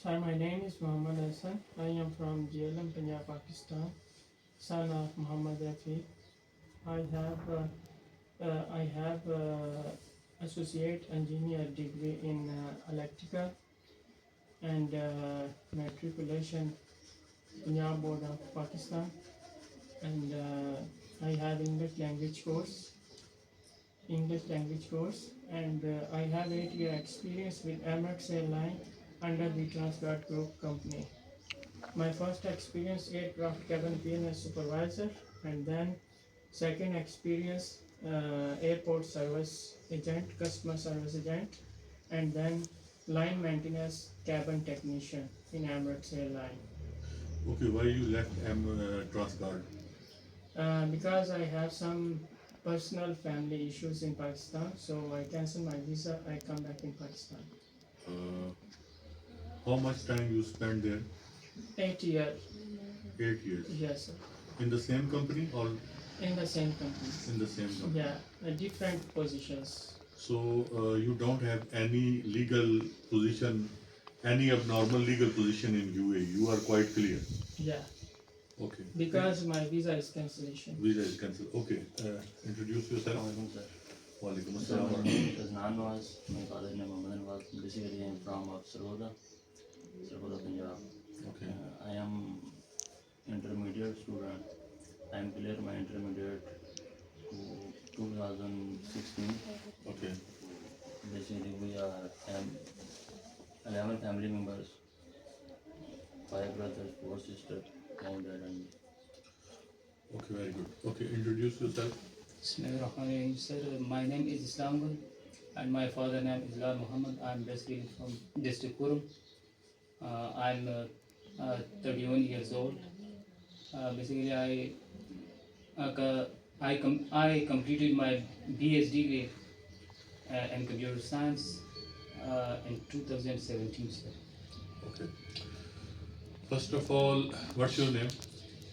Sir, my name is Muhammad Hassan. I am from GLM, Punjab, Pakistan, son of Muhammad Rafi. I have associate engineer degree in electrical and matriculation Punjab Board of Pakistan, and I have English language course, and I have 8-year experience with Emirates Airline under the Transguard Group company. My first experience aircraft cabin PNS supervisor, and then second experience airport service agent, customer service agent, and then line maintenance cabin technician in Emirates Airline. Okay, why you left Transguard? Because I have some personal family issues in Pakistan, so I cancel my visa. I come back in Pakistan. How much time you spent there? 8 years. 8 years. Yes, sir. In the same company or In the same company. in the same company? Yeah, different positions. So you don't have any legal position, any abnormal legal position in UAE. You are quite clear. Yeah, Okay. because my visa is cancellation. Visa is cancelled. Okay. Introduce yourself. Assalamualaikum, sir. Walaikum Sir, assalam. my name is Nawaz. My father name Mohammed Nawaz. Basically, I am from Sargoda, Punjab. Okay. I am intermediate student. I am clear my intermediate to 2016. Okay. Basically, we are 11 family members, 5 brothers, 4 sisters, mom, dad, and me. Okay. Very good. Okay. Introduce yourself. Bismillahirrahmanirrahim. Sir, my name is Islamul and my father name is Lal Muhammad. I'm basically from district Kurum. I'm 31 years old. Basically, I completed my BS degree in computer science in 2017, sir. Okay. First of all, what's your name?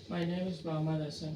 My name is Muhammad Hassan.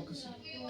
Okay, sir.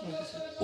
Okay, sir.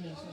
Yes, sir.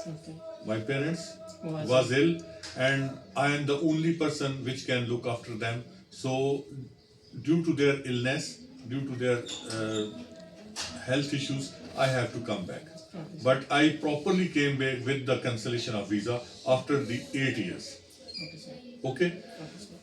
Okay. my parents Was was ill, and I am the only person which can look after them. So due to their illness, due to their health issues, I have to come back. Okay, sir. But I properly came back with the cancellation of visa after the 8 years. Okay, sir. Okay? Okay, sir.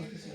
Okay, sir.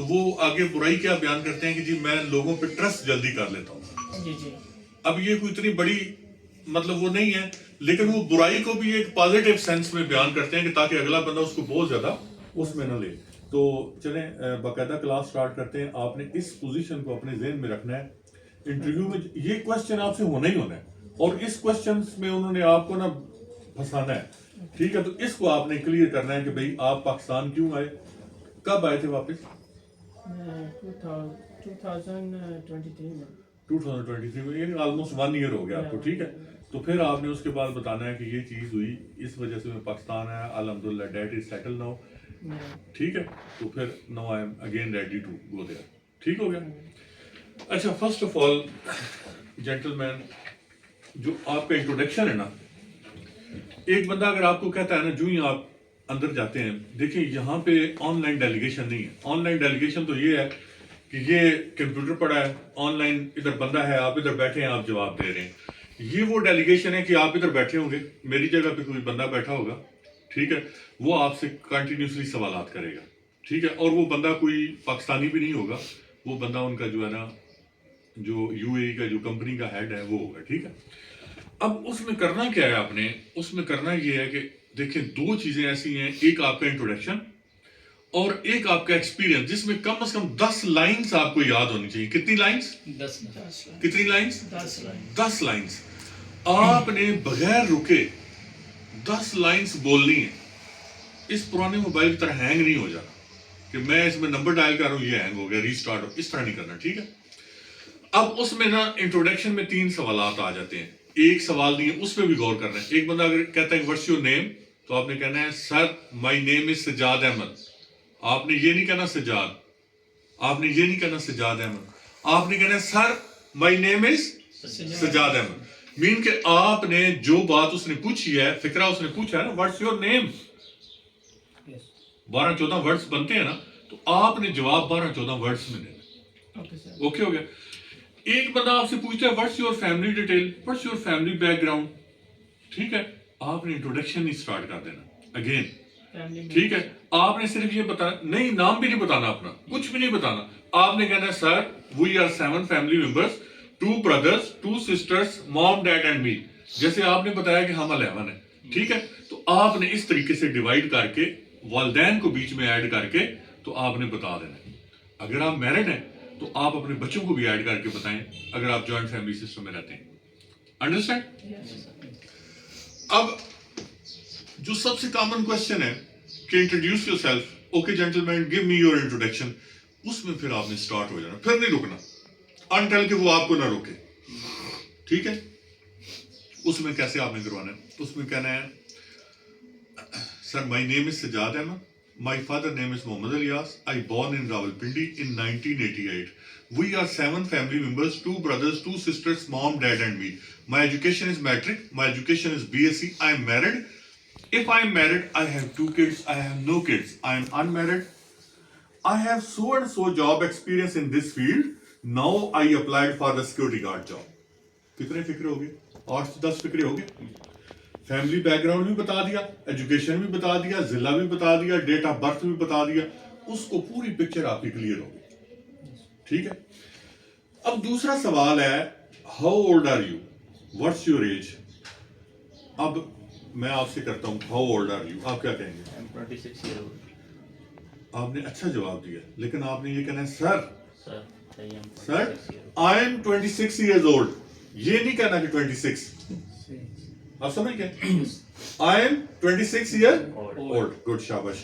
تو وہ آگے برائی کیا بیان کرتے ہیں کہ جی میں لوگوں پہ ٹرسٹ جلدی کر لیتا ہوں. جی جی. اب یہ کوئی اتنی بڑی مطلب وہ نہیں ہے، لیکن وہ برائی کو بھی ایک پازیٹیو سینس میں بیان کرتے ہیں کہ تاکہ اگلا بندہ اس کو بہت زیادہ اس میں نہ لے. تو چلیں باقاعدہ کلاس سٹارٹ کرتے ہیں. آپ نے اس پوزیشن کو اپنے ذہن میں رکھنا ہے. انٹرویو میں یہ کوسچن آپ سے ہونا ہی ہونا ہے، اور اس کوسچن میں انہوں نے آپ کو نا پھنسانا ہے. ٹھیک ہے، تو اس کو آپ نے کلیئر کرنا ہے کہ بھئی آپ پاکستان کیوں آئے، کب آئے تھے واپس؟ 2023 میں. 2023 میں، یعنی آلموسٹ 1 ایئر ہو گیا آپ کو. ٹھیک ہے، تو پھر آپ نے اس کے بعد بتانا ہے کہ یہ چیز ہوئی، اس وجہ سے میں پاکستان آیا. الحمدللہ ڈیٹ از سیٹل ناؤ. ٹھیک ہے، تو پھر no I am again ready to go there. ٹھیک ہو گیا. اچھا، first of all gentleman, جو آپ کا انٹروڈکشن ہے نا، ایک بندہ اگر آپ کو کہتا ہے نا جو ہی آپ اندر جاتے ہیں، دیکھیں یہاں پہ آن لائن ڈیلیگیشن نہیں ہے. آن لائن ڈیلیگیشن تو یہ ہے کہ یہ کمپیوٹر پڑا ہے، آن لائن ادھر بندہ ہے، آپ ادھر بیٹھے ہیں، آپ جواب دے رہے ہیں. یہ وہ ڈیلیگیشن ہے کہ آپ ادھر بیٹھے ہوں گے، میری جگہ پہ کوئی بندہ بیٹھا ہوگا. ٹھیک ہے، وہ آپ سے کنٹینیوسلی سوالات کرے گا. ٹھیک ہے، اور وہ بندہ کوئی پاکستانی بھی نہیں ہوگا، وہ بندہ ان کا جو ہے نا، جو یو اے ای کا جو کمپنی کا ہیڈ ہے وہ ہوگا. ٹھیک ہے، اب اس میں کرنا کیا ہے آپ نے؟ اس میں کرنا یہ ہے کہ دیکھیں 2 چیزیں ایسی ہیں، ایک آپ کا انٹروڈکشن اور ایک آپ کا ایکسپیرینس، جس میں کم از کم 10 لائنز آپ کو یاد ہونی چاہیے. کتنی لائنز؟ 10. کتنی لائنز؟ 10 10 لائنز. آپ نے بغیر رکے 10 لائنز بولنی ہیں. اس پرانے موبائل کی طرح ہینگ نہیں ہو جانا کہ میں اس میں نمبر ڈائل کر رہا ہوں، یہ ہینگ ہو گیا، ریسٹارٹ ہو، اس طرح نہیں کرنا. ٹھیک ہے، اب اس میں نا انٹروڈکشن میں 3 سوالات آ جاتے ہیں. ایک سوال نہیں ہے، اس پہ بھی غور کرنا ہے. ایک بندہ اگر کہتا ہے واٹس یور نیم، تو آپ نے کہنا ہے سر مائی نیم از سجاد احمد. آپ نے یہ نہیں کہنا سجاد، آپ نے یہ نہیں کہنا سجاد احمد، آپ نے کہنا ہے سر مائی نیم از سجاد احمد. مین کہ آپ نے جو بات اس نے پوچھی ہے، فکرہ اس نے پوچھا ہے نا، واٹس یور نیم، 12-14 ورڈز بنتے ہیں نا، تو آپ نے جواب 12-14 ورڈز میں دینا. اوکے ہو گیا. ایک بندہ آپ سے پوچھتا ہے what's your family detail, what's your family back ground. ٹھیک ہے، آپ نے انٹروڈکشن نہیں سٹارٹ کر دینا اگین. ٹھیک ہے، آپ نے صرف یہ بتانا نہیں، نام بھی نہیں بتانا اپنا، کچھ بھی نہیں بتانا. آپ نے کہنا ہے sir we are 7 family members, 2 brothers 2 sisters mom dad and me. جیسے آپ نے بتایا کہ ہم 11 ہیں. ٹھیک ہے، تو آپ نے اس طریقے سے ڈیوائڈ کر کے والدین کو بیچ میں ایڈ کر کے تو آپ نے بتا دینا. اگر آپ میرڈ ہیں تو آپ اپنے بچوں کو بھی ایڈ کر کے بتائیں، اگر آپ جوائنٹ فیملی سسٹم میں رہتے ہیں. انڈرسٹینڈ؟ اب جو سب سے کامن کوشچن ہے کہ introduce yourself, okay gentleman give me your introduction, اس میں پھر آپ نے اسٹارٹ ہو جانا، پھر نہیں رکنا انٹل کہ وہ آپ کو نہ روکے. ٹھیک ہے، اس میں کیسے آپ نے کروانا ہے؟ اس میں کہنا ہے سر مائی نیم از Sajjad Ahmad, my father name is Mohammad Ilyas. I born in Rawalpindi in 1988. We are 7 family members, 2 brothers, 2 sisters, mom, dad and me. My education is metric. My education is BSc. I am married. If I am married, I have 2 kids. I have no kids. I am unmarried. I have so and so job experience in this field. Now I applied for the security guard job. کتنے فکرے ہو گئے؟ 8 سے 10 فکرے ہو گئے. Family back ground بھی بتا دیا، education بھی بتا دیا، ضلع بھی بتا دیا، ڈیٹ آف برتھ بھی بتا دیا. اس کو پوری پکچر آپ کی کلیئر ہوگی. ٹھیک ہے، اب دوسرا سوال ہے how old are you, what's your age. اب میں آپ سے کرتا ہوں ہاؤ اولڈ آر یو، آپ کیا کہیں گے؟ 26 years old. آپ نے اچھا جواب دیا، لیکن آپ نے یہ کہنا ہے sir Sir, I am 26 years old. یہ نہیں کہنا کہ 26. آپ سمجھ گئے؟ I am 26 year old. Good, شاباش.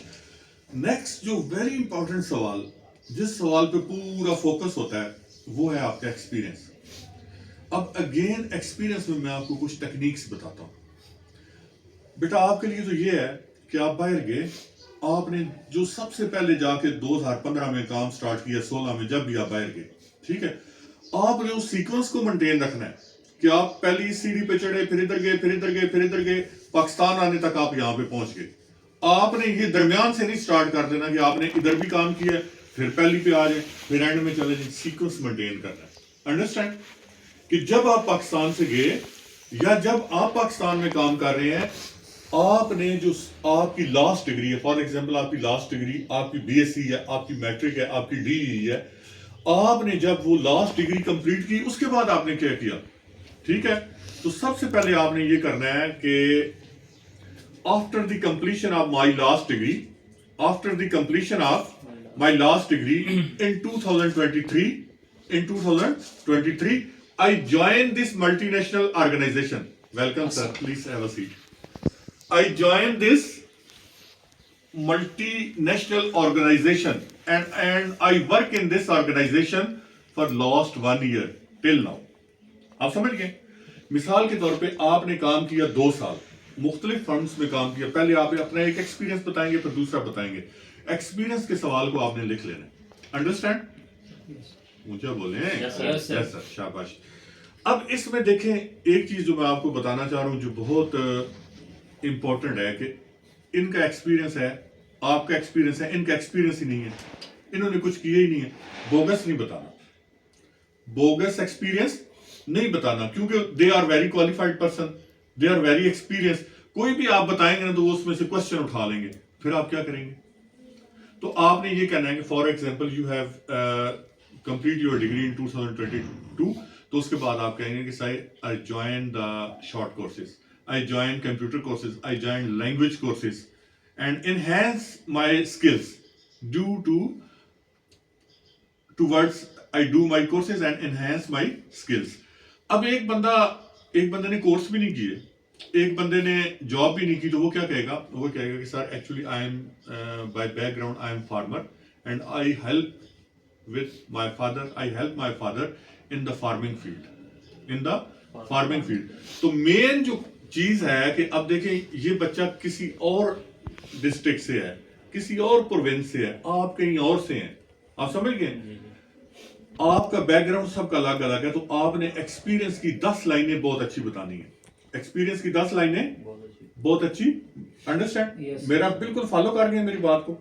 نیکسٹ جو ویری امپورٹنٹ سوال، جس سوال پہ پورا فوکس ہوتا ہے، وہ ہے آپ کا ایکسپیرینس. اب اگین ایکسپیرینس میں آپ کو کچھ ٹیکنیکس بتاتا ہوں. بیٹا آپ کے لیے تو یہ ہے کہ آپ باہر گئے، آپ نے جو سب سے پہلے جا کے 2015 میں کام سٹارٹ کیا، 16 میں جب بھی آپ باہر گئے، ٹھیک ہے، آپ نے اس سیکوینس کو مینٹین رکھنا ہے کہ آپ پہلی سیڑھی پہ چڑھے، پھر ادھر گئے، پھر ادھر گئے، پھر ادھر گئے، پاکستان آنے تک آپ یہاں پہ پہنچ گئے. آپ نے یہ درمیان سے نہیں سٹارٹ کر دینا کہ آپ نے ادھر بھی کام کیا ہے پھر پہلی پہ آ جائیں پھر اینڈ میں چلے جائیں. سیکوینس مینٹین کرنا ہے. انڈرسٹینڈ کہ جب آپ پاکستان سے گئے یا جب آپ پاکستان میں کام کر رہے ہیں، آپ نے جو آپ کی لاسٹ ڈگری ہے، فار ایگزامپل آپ کی لاسٹ ڈگری آپ کی بی ایس سی ہے، آپ کی میٹرک ہے، آپ کی ڈی ہے، آپ نے جب وہ لاسٹ ڈگری کمپلیٹ کی اس کے بعد آپ نے کیا کیا؟ ٹھیک ہے، تو سب سے پہلے آپ نے یہ کرنا ہے کہ after the completion of my last degree in 2023 I joined this multinational organization. Welcome sir, please have a seat. I joined this multinational organization and I work in this organization for last 1 year till now. آپ سمجھ گئے؟ مثال کے طور پہ آپ نے کام کیا 2 سال مختلف فرمز میں کام کیا. پہلے آپ اپنا ایک ایکسپیرینس بتائیں گے، پھر دوسرا بتائیں گے. ایکسپیرینس کے سوال کو آپ نے لکھ لینا ہے. انڈرسٹینڈ؟ اونچا بولیں. Yes, sir. یس سر، شاباش. اب اس میں دیکھیں ایک چیز جو میں آپ کو بتانا چاہ رہا ہوں جو بہت امپورٹنٹ ہے کہ ان کا ایکسپیرینس ہے، آپ کا ایکسپیرینس ہے، ان کا ایکسپیرینس ہی نہیں ہے. انہوں نے کچھ کیا ہی نہیں ہے. بوگس نہیں بتانا، بوگس ایکسپیرینس نہیں بتانا، کیونکہ they are very qualified person, they are very experience. کوئی بھی آپ بتائیں گے نا تو وہ اس میں سے کوشچن اٹھا لیں گے، پھر آپ کیا کریں گے؟ تو آپ نے یہ کہنا ہے کہ for example you have complete your degree in 2022، تو اس کے بعد آپ کہیں گے کہ I join the short courses, I join computer courses, I join language courses and enhance my skills due towards I do my courses and enhance my skills. اب ایک بندے نے کورس بھی نہیں کیے، ایک بندے نے جاب بھی نہیں کی، تو وہ کیا کہے گا؟ وہ کہے گا کہ sir actually I am by background I am farmer and I help with my father, I help my father in the farming field. تو مین جو چیز ہے کہ اب دیکھیں یہ بچہ کسی اور ڈسٹرکٹ سے ہے، کسی اور پروونس سے ہے، آپ کہیں اور سے ہیں. آپ سمجھ گئے؟ آپ کا بیک گراؤنڈ سب کا الگ الگ ہے، تو آپ نے ایکسپیرینس کی 10 لائنیں بہت اچھی بتانی ہے. ایکسپیرینس کی 10 لائنیں بہت اچھی. انڈرسٹینڈ؟ میرا بالکل فالو کر گئے میری بات کو.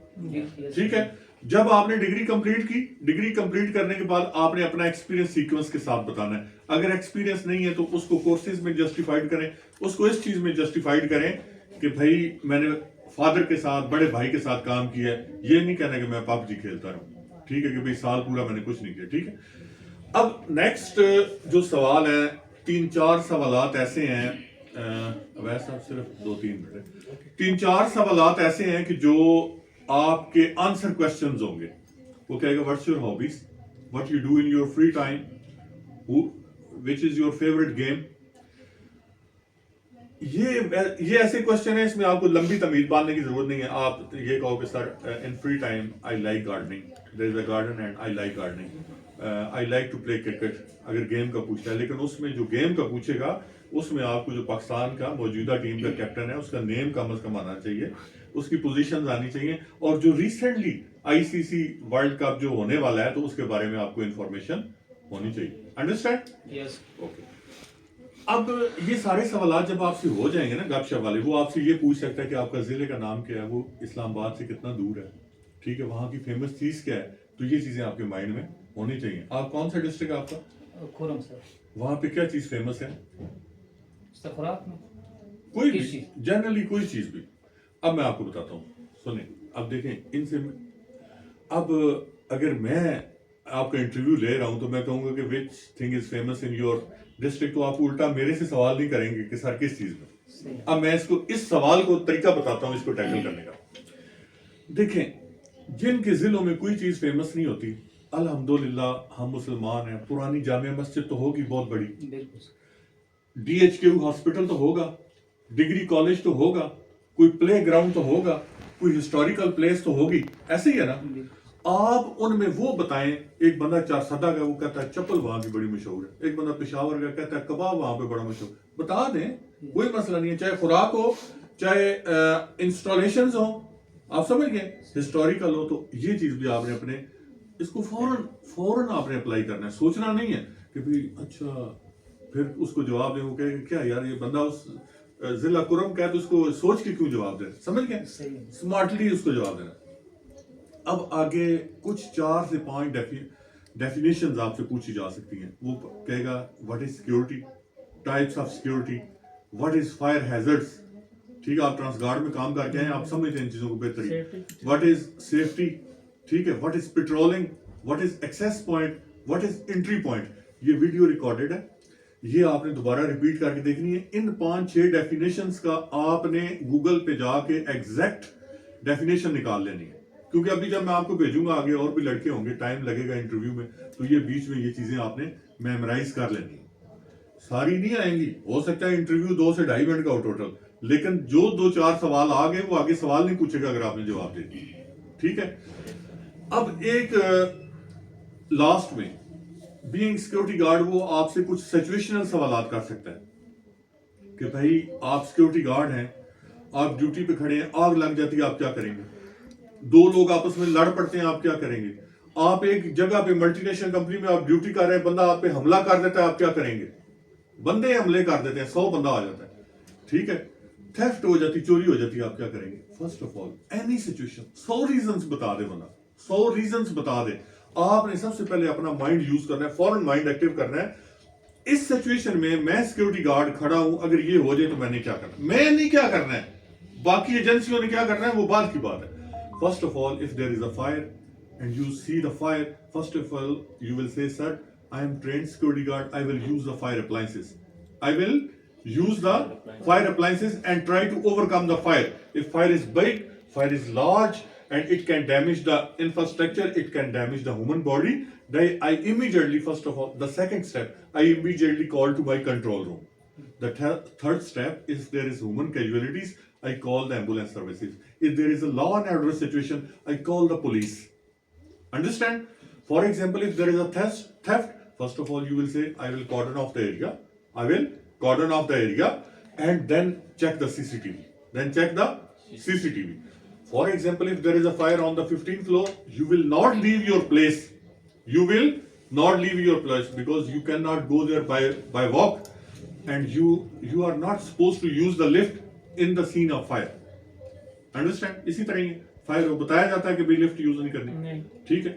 ٹھیک ہے. جب آپ نے ڈگری کمپلیٹ کی، ڈگری کمپلیٹ کرنے کے بعد آپ نے اپنا ایکسپیرینس سیکوینس کے ساتھ بتانا ہے. اگر ایکسپیرینس نہیں ہے تو اس کو کورسز میں جسٹیفائڈ کریں، اس کو اس چیز میں جسٹیفائڈ کریں کہ بھائی میں نے فادر کے ساتھ، بڑے بھائی کے ساتھ کام کیا ہے. یہ نہیں کہنا کہ میں پب جی کھیلتا رہا ہوں، ٹھیک ہے، کہ بھئی سال پورا میں نے کچھ نہیں کیا. ٹھیک ہے. اب نیکسٹ جو سوال ہیں، 3-4 سوالات ایسے ہیں، ویسا صرف 2-3 منٹ، 3-4 سوالات ایسے ہیں کہ جو آپ کے آنسر کوشچنز ہوں گے. وہ کہے گا what's your hobbies, what you do in your free time, which is your favourite game. یہ ایسے کوشچن ہیں، اس میں آپ کو لمبی تمیز باندھنے کی ضرورت نہیں ہے. آپ یہ کہو کہ sir in free time I like gardening, there is a garden and I like gardening, I like to play cricket, اگر گیم کا پوچھتا ہے. لیکن اس میں جو گیم کا پوچھے گا اس میں آپ کو جو پاکستان کا موجودہ ٹیم کا کیپٹن ہے اس کا نیم کم از کم آنا چاہیے، اس کی پوزیشنز آنی چاہیے، اور جو ریسنٹلی ICC ورلڈ کپ جو ہونے والا ہے تو اس کے بارے میں آپ کو انفارمیشن ہونی چاہیے. انڈرسٹینڈ؟ یس. اوکے. اب یہ سارے سوالات جب آپ سے ہو جائیں گے نا گپ شپ والے، وہ آپ سے یہ پوچھ سکتا ہے کہ آپ کا ضلع کا نام کیا ہے، وہ اسلام آباد سے کتنا دور ہے، ٹھیک ہے، وہاں کی فیمس چیز کیا ہے. تو یہ چیزیں آپ کے مائنڈ میں ہونی چاہیے. آپ کون سا ڈسٹرکٹ ہے آپ کا؟ کھرم سر. وہاں پہ کیا چیز فیمس ہے؟ خوراک میں کوئی بھی، جنرلی کوئی چیز بھی. اب میں آپ کو بتاتا ہوں، سنیں. اب دیکھیں ان سے، اب اگر میں آپ کا انٹرویو لے رہا ہوں تو میں کہوں گا کہ which thing is famous in your district, تو آپ الٹا میرے سے سوال نہیں کریں گے کہ سر کس چیز میں. اب میں اس سوال کو طریقہ بتاتا ہوں اس کو ٹیکل کرنے کا. دیکھیں جن کے ضلعوں میں کوئی چیز فیمس نہیں ہوتی، الحمدللہ ہم مسلمان ہیں. پرانی جامع مسجد تو ہوگی بہت بڑی، بالکل. DHQ ہاسپٹل تو ہوگا، ڈگری کالج تو ہوگا، کوئی پلے گراؤنڈ تو ہوگا، کوئی ہسٹوریکل پلیس تو ہوگی. ایسے ہی ہے نا. آپ ان میں وہ بتائیں. ایک بندہ چارسدہ کا وہ کہتا ہے چپل وہاں کی بڑی مشہور ہے، ایک بندہ پشاور کا کہتا ہے کباب وہاں پہ بڑا مشہور. بتا دیں، کوئی مسئلہ نہیں ہے، چاہے خوراک ہو، چاہے انسٹالیشنز ہوں. آپ سمجھ گئے؟ ہسٹوریکل ہو. تو یہ چیز بھی آپ نے اپنے اس کو فوراً آپ نے اپلائی کرنا ہے. سوچنا نہیں ہے کہ بھئی اچھا پھر اس کو جواب دیں. وہ کہے کہ کیا یار یہ بندہ اس ضلع کرم کا ہے تو اس کو سوچ کے کیوں جواب دے. سمجھ گئے؟ اسمارٹلی اس کو جواب دینا. اب آگے کچھ 4 سے 5 ڈیفینیشنز آپ سے پوچھی جا سکتی ہیں. وہ کہے گا what is security, types of security, what is fire hazards, ٹھیک ہے, آپ ٹرانس گارڈ میں کام کر کے ہیں, آپ سمجھتے ہیں ان چیزوں کو بہترین. Safety. واٹ از سیفٹی, ٹھیک ہے, what is patrolling, what is access point, what is entry point. یہ ویڈیو ریکارڈڈ ہے, یہ آپ نے دوبارہ ریپیٹ کر کے دیکھنی ہے. ان 5-6 ڈیفینیشنز کا آپ نے گوگل پہ جا کے ایگزیکٹ ڈیفینیشن نکال لینی ہے, کیونکہ ابھی جب میں آپ کو بھیجوں گا آگے اور بھی لڑکے ہوں گے, ٹائم لگے گا انٹرویو میں, تو یہ بیچ میں یہ چیزیں آپ نے میمورائز کر لینی ہے. ساری نہیں آئیں گی, ہو سکتا ہے انٹرویو 2 سے 2.5 منٹ کا ہو ٹوٹل, لیکن جو 2-4 سوال آ گئے وہ آگے سوال نہیں پوچھے گا اگر آپ نے جواب دے دیا. ٹھیک ہے. اب ایک لاسٹ میں بینگ سیکورٹی گارڈ وہ آپ سے کچھ سچویشنل سوالات کر سکتا ہے کہ بھائی آپ سیکورٹی گارڈ ہیں, آپ ڈیوٹی پہ کھڑے ہیں, آگ لگ جاتی ہے, آپ کیا کریں گے؟ 2 لوگ آپس میں لڑ پڑتے ہیں, آپ کیا کریں گے؟ آپ ایک جگہ پہ ملٹی نیشنل کمپنی میں آپ ڈیوٹی کر رہے ہیں, بندہ آپ پہ حملہ کر دیتا ہے, آپ کیا کریں گے؟ بندے حملے کر دیتے ہیں, 100 بندہ آ جاتا ہے, ٹھیک ہے, تھیفٹ ہو جاتی, چوری ہو جاتی ہے, آپ کیا کریں گے؟ First of all any situation 100 reasons بتا دے بندہ, 100 ریزنز بتا دے. آپ نے سب سے پہلے اپنا مائنڈ یوز کرنا ہے, فوراً مائنڈ ایکٹیو کرنا ہے. اس سچویشن میں سیکورٹی گارڈ کھڑا ہوں, اگر یہ ہو جائے تو میں نے کیا کرنا ہے؟ میں نہیں کیا کرنا ہے, باقی ایجنسیوں نے کیا کرنا ہے وہ بات کی بات ہے. First of all if there is a fire and you see the fire, first of all you will say, sir, I am trained security guard, I will use the fire appliances, I will use the fire appliances and try to overcome the fire. If fire is big, fire is large and it can damage the infrastructure, it can damage the human body, then I immediately, first of all, the second step, I immediately call to my control room. The third step is there is human casualties, I call the ambulance services. If there is a law and order situation, I call the police. Understand? For example, if there is a theft, first of all you will say, I will cordon off the area, I will cordon off the area and then check the CCTV. Then check the CCTV. For example, if there is a fire on the 15th floor, you will not leave your place. You will not leave your place because you cannot go there by walk, and you are not supposed to use the lift in the scene of fire. Understand? اسی طرح fire بتایا جاتا ہے کہ بھائی lift use نہیں کرنی, ٹھیک ہے.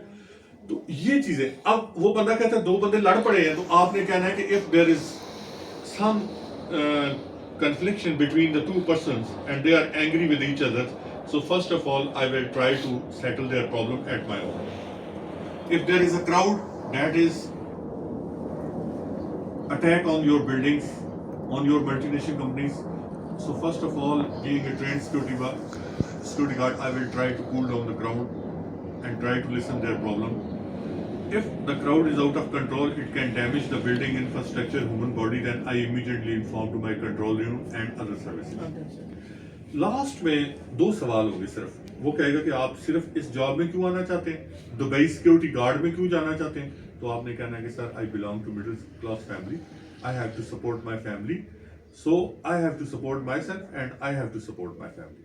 تو یہ چیزیں, اب وہ بندہ کہتا ہے 2 بندے لڑ پڑے ہیں, تو آپ نے کہنا ہے کہ if there is some confliction between the 2 persons and they are angry with each other, so first of all I will try to settle their problem at my own. If there is a crowd that is attack on your buildings, on your multinational companies, so first of all, being a trained security guard, I will try to cool down the crowd and try to listen their problem. If the crowd is out of control, it can damage the building infrastructure, human body, then I immediately inform to my control room and other services. Last میں 2 سوال ہوں گے صرف. وہ کہے گا کہ آپ صرف اس جاب میں کیوں آنا چاہتے ہیں, دبئی سیکورٹی گارڈ میں کیوں جانا چاہتے ہیں؟ تو آپ نے کہنا ہے کہ sir I belong to middle class family, I have to support my family, so I have to support myself and I have to support my family.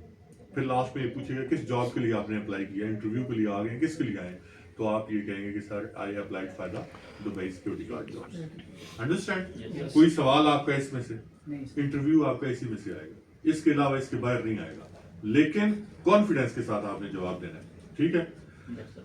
پھر لاسٹ میں یہ پوچھے گا کس جاب کے لیے آپ نے اپلائی کیا, انٹرویو کے لیے آ گئے, کس کے لیے آئے ہیں؟ تو آپ یہ کہیں گے کہ sir I applied for the Dubai security guard job. Understand? کوئی سوال آپ کا اس میں سے, انٹرویو آپ کا اسی میں سے آئے گا, اس کے علاوہ اس کے باہر نہیں آئے گا, لیکن کانفیڈنس کے ساتھ آپ نے جواب دینا ہے. ٹھیک ہے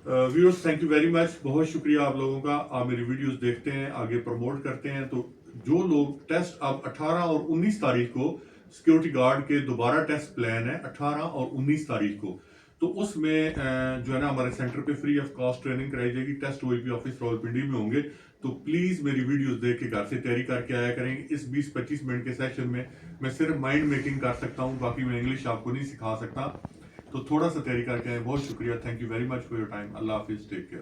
ویورز, تھینک یو ویری مچ, بہت شکریہ آپ لوگوں کا. آپ میری ویڈیوز دیکھتے ہیں, آگے پروموٹ کرتے ہیں. تو جو لوگ ٹیسٹ اب 18 اور 19 تاریخ کو سیکورٹی گارڈ کے دوبارہ ٹیسٹ پلان ہے 18 اور 19 تاریخ کو, تو اس میں جو ہے نا ہمارے سینٹر پہ فری آف کاسٹ ٹریننگ کرائی جائے گی. ٹیسٹ OAP آفس راولپنڈی میں ہوں گے, تو پلیز میری ویڈیوز دیکھ کے گھر سے تیاری کر کے آیا کریں. اس 20-25 منٹ کے سیشن میں صرف مائنڈ میکنگ کر سکتا ہوں, باقی میں انگلش آپ کو نہیں سکھا سکتا. تو تھوڑا سا تیاری کر کے آئے. بہت شکریہ, thank you very much for your time. اللہ حافظ, ٹیک کیئر.